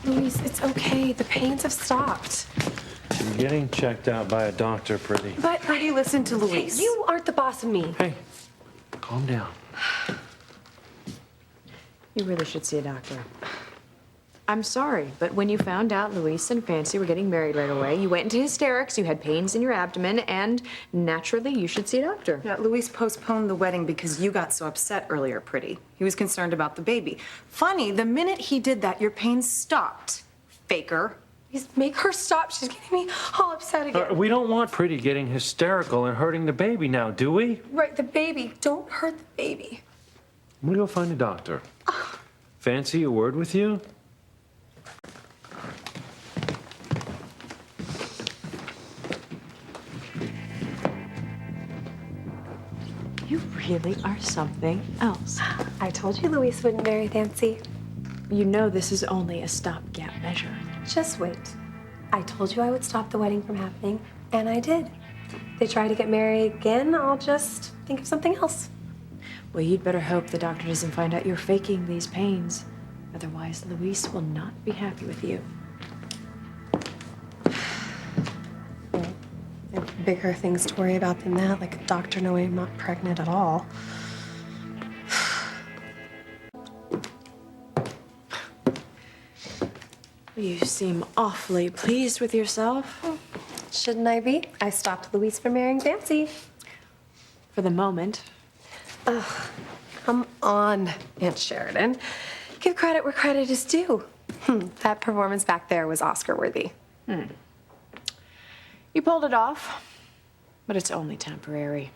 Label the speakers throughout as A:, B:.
A: Luis, it's okay. The pains have stopped.
B: You're getting checked out by a doctor, Pretty.
A: But
C: Pretty, listen to Luis.
A: you aren't the boss of me.
B: Hey, calm down.
D: You really should see a doctor. I'm sorry, but when you found out Luis and Fancy were getting married right away, you went into hysterics, you had pains in your abdomen, and naturally you should see a doctor.
C: Yeah, Luis postponed the wedding because you got so upset earlier, Pretty. He was concerned about the baby. Funny, the minute he did that, your pains stopped. Faker.
A: Please make her stop. She's getting me all upset again.
B: We don't want Pretty getting hysterical and hurting the baby now, do we?
A: Right, the baby. Don't hurt the baby.
B: I'm gonna go find a doctor. Fancy, a word with you?
D: You really are something else.
A: I told you Luis wouldn't marry Fancy.
D: You know this is only a stopgap measure.
A: Just wait. I told you I would stop the wedding from happening, and I did. They try to get married again, I'll just think of something else.
D: Well, you'd better hope the doctor doesn't find out you're faking these pains. Otherwise, Luis will not be happy with you.
A: There are bigger things to worry about than that, like a doctor knowing I'm not pregnant at all.
D: You seem awfully pleased with yourself.
A: Shouldn't I be? I stopped Luis from marrying Fancy.
D: For the moment.
A: Come on, Aunt Sheridan. Give credit where credit is due. That performance back there was Oscar-worthy.
D: You pulled it off, but it's only temporary.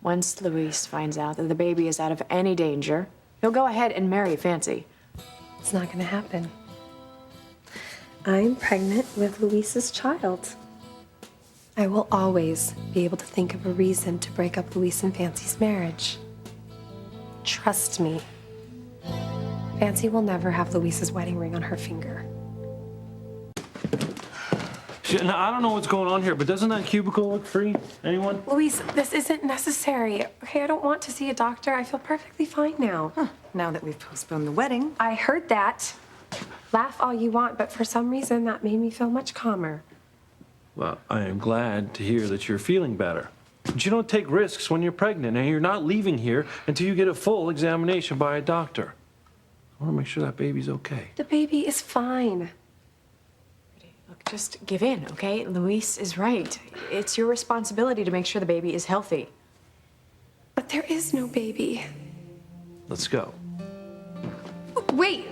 D: Once Luis finds out that the baby is out of any danger, he'll go ahead and marry Fancy.
A: It's not gonna happen. I'm pregnant with Luis's child. I will always be able to think of a reason to break up Luis and Fancy's marriage. Trust me. Fancy will never have Luis's wedding ring on her finger.
B: Now, I don't know what's going on here, but doesn't that cubicle look free? Anyone?
A: Luis, this isn't necessary. Okay, I don't want to see a doctor. I feel perfectly fine now.
C: Now that we've postponed the wedding.
A: I heard that. Laugh all you want, but for some reason that made me feel much calmer.
B: Well, I am glad to hear that you're feeling better. But you don't take risks when you're pregnant, and you're not leaving here until you get a full examination by a doctor. I want to make sure that baby's okay.
A: The baby is fine.
D: Look, just give in, okay? Luis is right. It's your responsibility to make sure the baby is healthy.
A: But there is no baby.
B: Let's go.
A: Wait.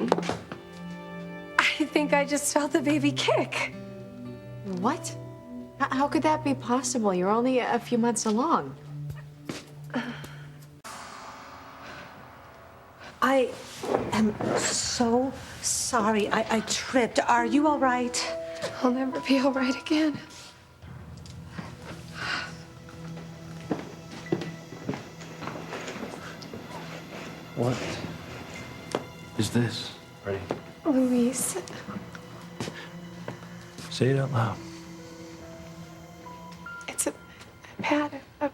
A: I think I just felt the baby kick.
D: What? How could that be possible? You're only a few months along.
E: I am so sorry. I tripped. Are you all right?
A: I'll never be all right again.
B: What is this? Ready?
A: Luis,
B: Say it out loud.
A: it's a pad, a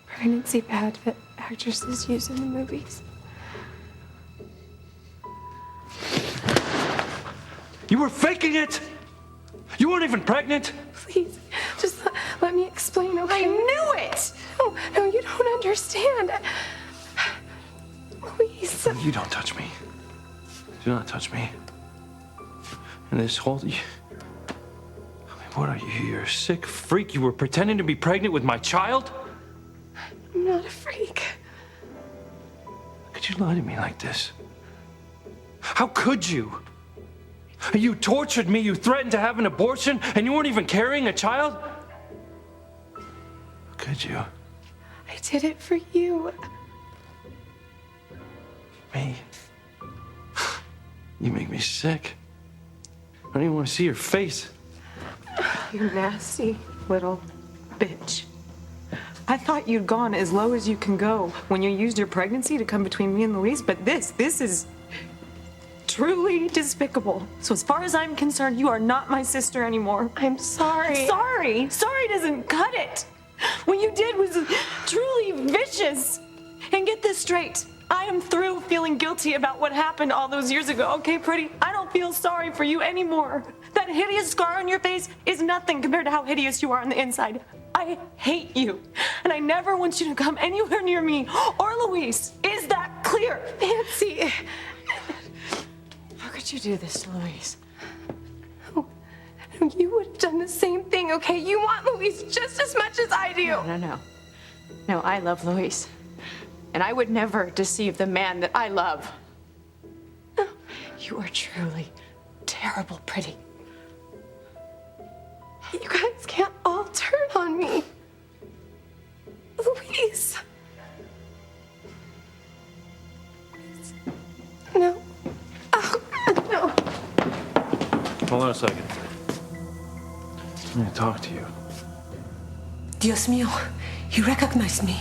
A: pregnancy pad that actresses use in the movies.
B: You were faking it! You weren't even pregnant!
A: Please, just let me explain, okay? I knew it! No, you don't understand. Luis.
B: You don't touch me. Do not touch me. And this whole... I mean, what are you? You're a sick freak. You were pretending to be pregnant with my child?
A: I'm not a freak.
B: How could you lie to me like this? How could you? You tortured me, you threatened to have an abortion, and you weren't even carrying a child? How could you?
A: I did it for you.
B: Me? You make me sick. I don't even want to see your face.
C: You nasty little bitch. I thought you'd gone as low as you can go when you used your pregnancy to come between me and Luis, but this is truly despicable. So as far as I'm concerned, you are not my sister anymore.
A: I'm sorry.
C: Sorry? Sorry doesn't cut it. What you did was truly vicious. And get this straight. I am through feeling guilty about what happened all those years ago, okay, Pretty? I don't feel sorry for you anymore. That hideous scar on your face is nothing compared to how hideous you are on the inside. I hate you, and I never want you to come anywhere near me or Luis. Is that clear?
A: Fancy.
D: How could you do this to Luis?
A: You would have done the same thing, okay? You want Luis just as much as I do.
D: No. No, I love Luis. And I would never deceive the man that I love. You are truly terrible pretty.
A: You guys can't all turn on me. Luis. No. Oh, no.
B: Hold on a second. I need to talk to you.
E: Dios mío, you recognize me.